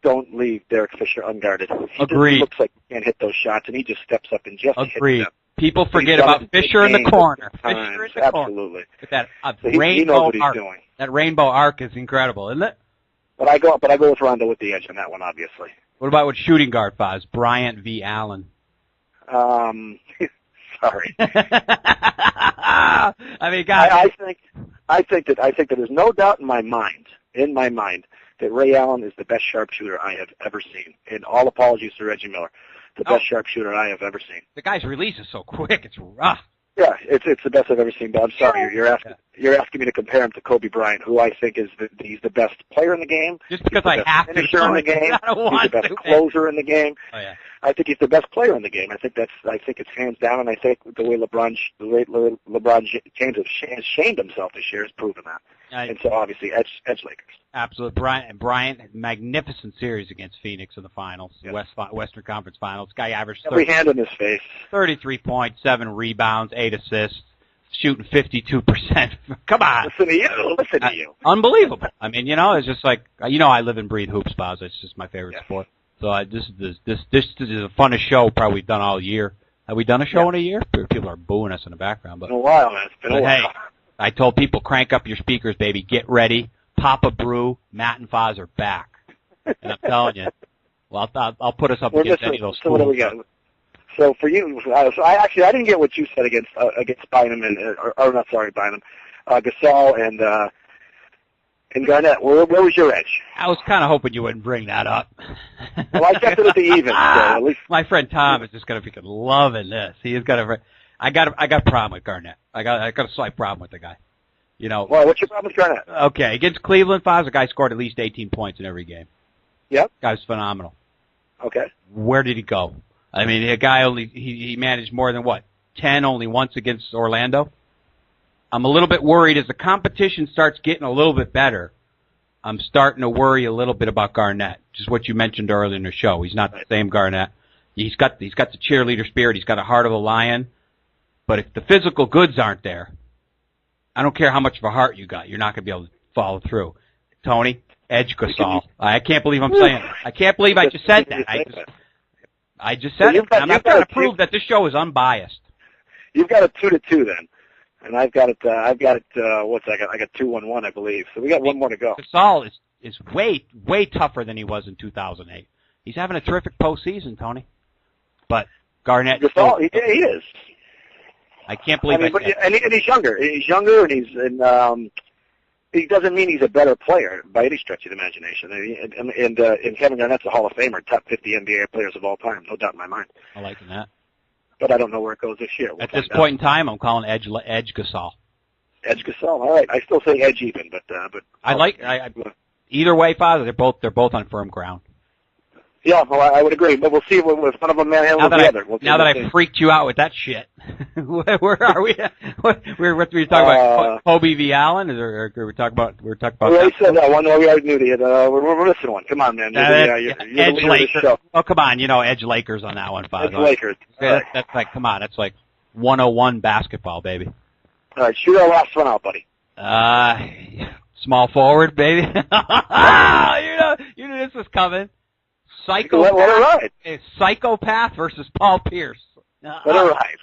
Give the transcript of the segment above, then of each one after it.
don't leave Derek Fisher unguarded. Agreed. He looks like he can't hit those shots, and he just steps up and just Agreed. hits them. People forget about Fisher in the corner. Fisher in the corner. Absolutely. With that So rainbow he knows what he's arc. doing. That rainbow arc is incredible, isn't it? But I go with Rondo with the edge on that one, obviously. What about with shooting guard, Foz? Bryant v. Allen. Sorry. I mean, God. I think that there's no doubt in my mind, that Ray Allen is the best sharpshooter I have ever seen. And all apologies to Reggie Miller, the best sharpshooter I have ever seen. The guy's release is so quick; it's rough. Yeah, it's the best I've ever seen. But I'm sorry, you're asking me to compare him to Kobe Bryant, who I think he's the best player in the game. Just because I have to. Finisher in the game. He's the best closer in the game. Oh yeah. I think he's the best player in the game. I think it's hands down, and I think the way LeBron James has shamed himself this year has proven that. And so obviously, edge Lakers. Absolutely, Bryant, magnificent series against Phoenix in the finals, Western Conference Finals. Guy averaged every hand in his face. 33 points, 7 rebounds, 8 assists, shooting 52%. Come on, listen to you. Unbelievable. I mean, it's just like I live and breathe hoops, Boz. It's just my favorite sport. So this is the funnest show probably we've done all year. Have we done a show in a year? People are booing us in the background, but in a while, man. It's been a while. Hey, I told people, crank up your speakers, baby. Get ready. Pop a brew. Matt and Foz are back. And I'm telling you, well, I'll put us up against any of those schools. So what do we got? So for you, I didn't get what you said against Bynum Gasol and Garnett. Where was your edge? I was kind of hoping you wouldn't bring that up. Well, I kept it at the even. So at least my friend Tom is just going to be loving this. He is going to. I got a problem with Garnett. I got a slight problem with the guy. Well, what's your problem with Garnett? Okay, against Cleveland, Foz, the guy scored at least 18 points in every game. Yep. Guy's phenomenal. Okay. Where did he go? I mean, a guy he managed more than 10 only once against Orlando. I'm a little bit worried as the competition starts getting a little bit better. I'm starting to worry a little bit about Garnett. Just what you mentioned earlier in the show. He's not the same Garnett. He's got the cheerleader spirit. He's got a heart of a lion. But if the physical goods aren't there, I don't care how much of a heart you got. You're not going to be able to follow through. Tony, edge Gasol. I can't believe I'm saying it. I can't believe I just said that. I just said it. I'm not going to prove that this show is unbiased. You've got a 2-2 then. And I've got it, what's that? I got 2-1-1, I believe. So we got one more to go. Gasol is way tougher than he was in 2008. He's having a terrific postseason, Tony. But Garnett. Gasol, he is. I can't believe and he's younger. He's younger, and he doesn't mean he's a better player by any stretch of the imagination. And Kevin Garnett's a Hall of Famer, top 50 NBA players of all time, no doubt in my mind. I like that. But I don't know where it goes this year. At this point in time, I'm calling edge Gasol. Edge Gasol. All right. I still say edge even, but I either way, Father. They're both on firm ground. Yeah, well, I would agree, but we'll see if one of them manhandles the other. Now that I freaked you out with that shit, where are we? What were we talking about? Kobe v. Allen? Or we talking about? We're talking about. We already said that one. No, we already knew that. We're missing one. Come on, man. You're Edge Lakers. Oh, come on. Edge Lakers on that one, Father. Edge Lakers. That's like, come on. That's like 101 basketball, baby. All right, shoot our last one out, buddy. Small forward, baby. You knew this was coming. Psychopath versus Paul Pierce. Let it ride.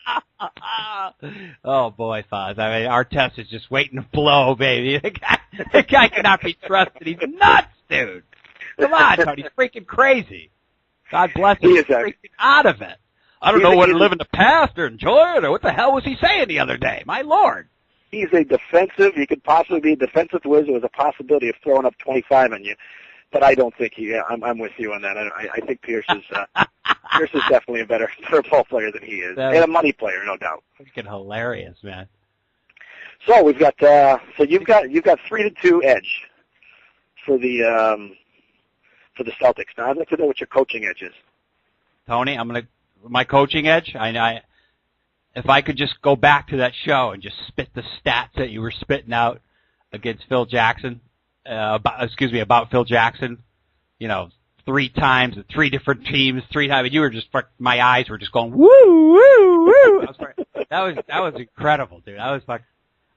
Oh boy, Foz. I mean, our test is just waiting to blow, baby. The guy cannot be trusted. He's nuts, dude. Come on, Tony. He's freaking crazy. God bless him. He's freaking out of it. I don't know whether to live in the past or enjoy it, or what the hell was he saying the other day? My Lord. He's a defensive. He could possibly be a defensive wizard with a possibility of throwing up 25 on you. But I don't think I'm with you on that. I think Pierce is definitely a better ball player than he is, and a money player, no doubt. Freaking hilarious, man. So we've got you've got 3-2 edge for the Celtics. Now I'd like to know what your coaching edge is. Tony, my coaching edge. If I could just go back to that show and just spit the stats that you were spitting out against Phil Jackson. About Phil Jackson, 3 times, 3 different teams, 3 times. You were just, my eyes were just going, woo, woo, woo. That was incredible, dude. I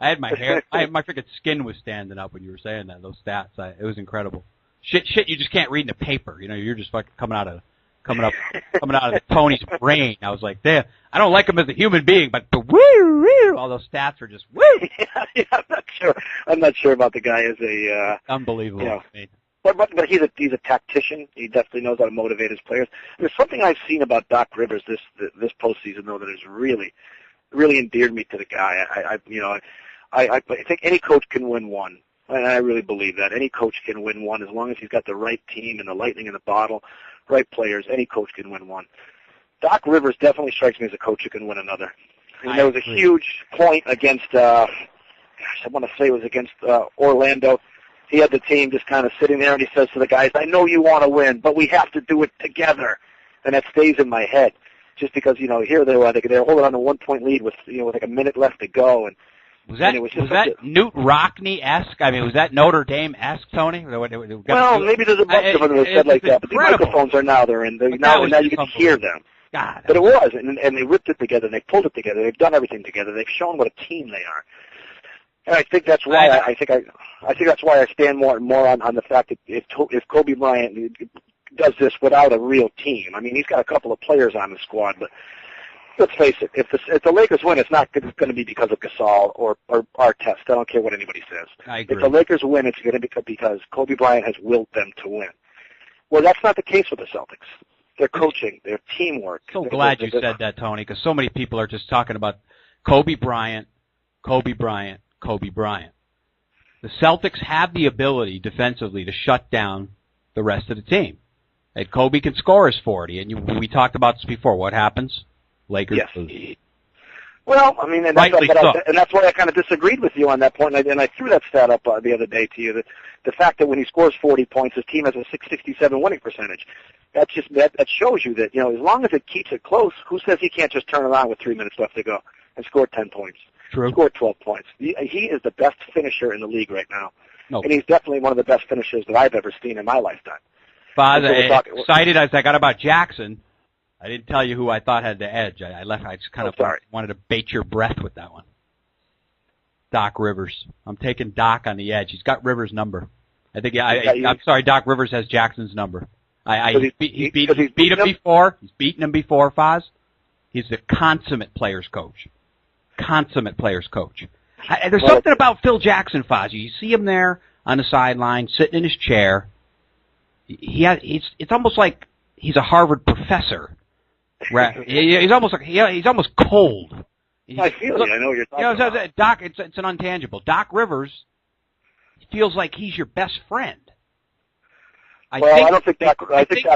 had my hair, my freaking skin was standing up when you were saying that, those stats. It was incredible. shit you just can't read in the paper. You know, you're just fucking coming out of Tony's brain. I was like, damn, I don't like him as a human being, but the woo, woo, all those stats are just woo. Yeah, I'm not sure about the guy as a unbelievable. You know, but he's a tactician. He definitely knows how to motivate his players. There's something I've seen about Doc Rivers this postseason though that has really endeared me to the guy. I think any coach can win one. And I really believe that. Any coach can win one as long as he's got the right team and the lightning in the bottle, right players. Any coach can win one. Doc Rivers definitely strikes me as a coach who can win another. And there was a huge point against, I want to say it was against Orlando. He had the team just kind of sitting there, and he says to the guys, I know you want to win, but we have to do it together. And that stays in my head just because, you know, here they were holding on to 1-point lead with like a minute left to go. And Was that Newt Rockne-esque? I mean, was that Notre Dame-esque, Tony? Well, maybe there's a bunch of them that said like that, but the microphones are now there, and now you can hear them. God, but it was, and they ripped it together, and they pulled it together. They've done everything together. They've shown what a team they are. And I think that's why I think that's why I stand more on the fact that if Kobe Bryant does this without a real team, I mean, he's got a couple of players on the squad, but let's face it, if the Lakers win, it's not going to be because of Gasol or Artest. I don't care what anybody says. I agree. If the Lakers win, it's going to be because Kobe Bryant has willed them to win. Well, that's not the case with the Celtics. Their coaching, their teamwork. So glad you said that, Tony, because so many people are just talking about Kobe Bryant, Kobe Bryant, Kobe Bryant. The Celtics have the ability defensively to shut down the rest of the team. And Kobe can score his 40, and we talked about this before. What happens? Lakers lose. Well, I mean, and that's why I kind of disagreed with you on that point, and I threw that stat up the other day to you. That the fact that when he scores 40 points, his team has a 667 winning percentage. That shows you that, you know, as long as it keeps it close, who says he can't just turn around with 3 minutes left to go and score 10 points? True. Score 12 points. He is the best finisher in the league right now, and he's definitely one of the best finishers that I've ever seen in my lifetime. Boz, excited as I got about Jackson. I didn't tell you who I thought had the edge. I just kind of wanted to bait your breath with that one. Doc Rivers. I'm taking Doc on the edge. He's got Rivers' number. I think. I'm sorry. Doc Rivers has Jackson's number. He's beat him before. He's beaten him before. Foz. He's the consummate players coach. Consummate players coach. There's something about Phil Jackson, Foz. You see him there on the sideline, sitting in his chair. It's almost like he's a Harvard professor. He's almost cold. I feel you. I know what you're talking about. Doc, it's an intangible. Doc Rivers feels like he's your best friend. I think Doc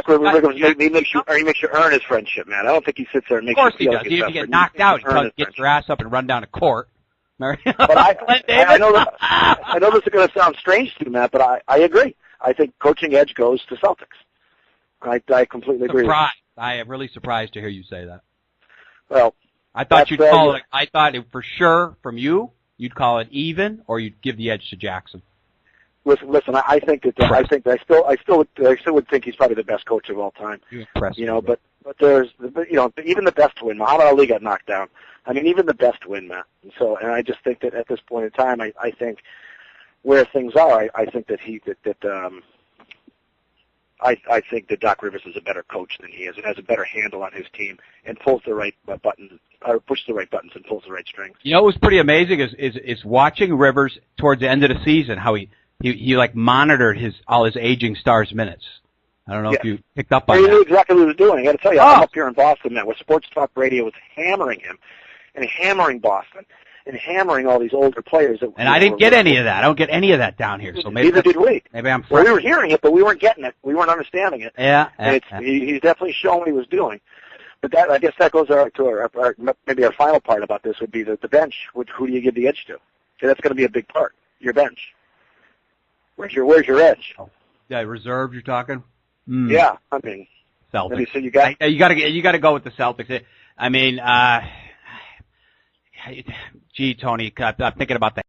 Rivers makes you earn his friendship, man. I don't think he sits there and makes you feel like his best friend. Of course he does. If you get knocked out, he gets your ass up and run down to court. But I know this is going to sound strange to you, Matt, but I agree. I think coaching edge goes to Celtics. I completely agree. I am really surprised to hear you say that. Well, I thought you'd call it. I thought for sure from you'd call it even, or you'd give the edge to Jackson. Listen. I think I still would think he's probably the best coach of all time. You know, but there's even the best win. Muhammad Ali got knocked down. I mean, even the best win, man. And I just think that at this point in time, I think where things are, I think that I think that Doc Rivers is a better coach than he is, and has a better handle on his team, and pulls the right buttons, or pushes the right buttons, and pulls the right strings. You know what was pretty amazing is watching Rivers towards the end of the season, how he like monitored all his aging stars' minutes. I don't know if you picked up on that. He knew exactly what he was doing. I got to tell you, I'm up here in Boston now, where Sports Talk Radio was hammering him, and hammering Boston, and hammering all these older players. And I didn't get any of that. I don't get any of that down here. So neither did we. Maybe I'm. Well, we were hearing it, but we weren't getting it. We weren't understanding it. Yeah. And he's definitely showing what he was doing. But I guess that goes to maybe our final part about this would be the bench. Who do you give the edge to? So that's going to be a big part. Your bench. Where's your edge? Yeah, reserve. You're talking. Yeah, I mean, Celtics. So you got to go with the Celtics. I mean, gee, Tony, I'm thinking about the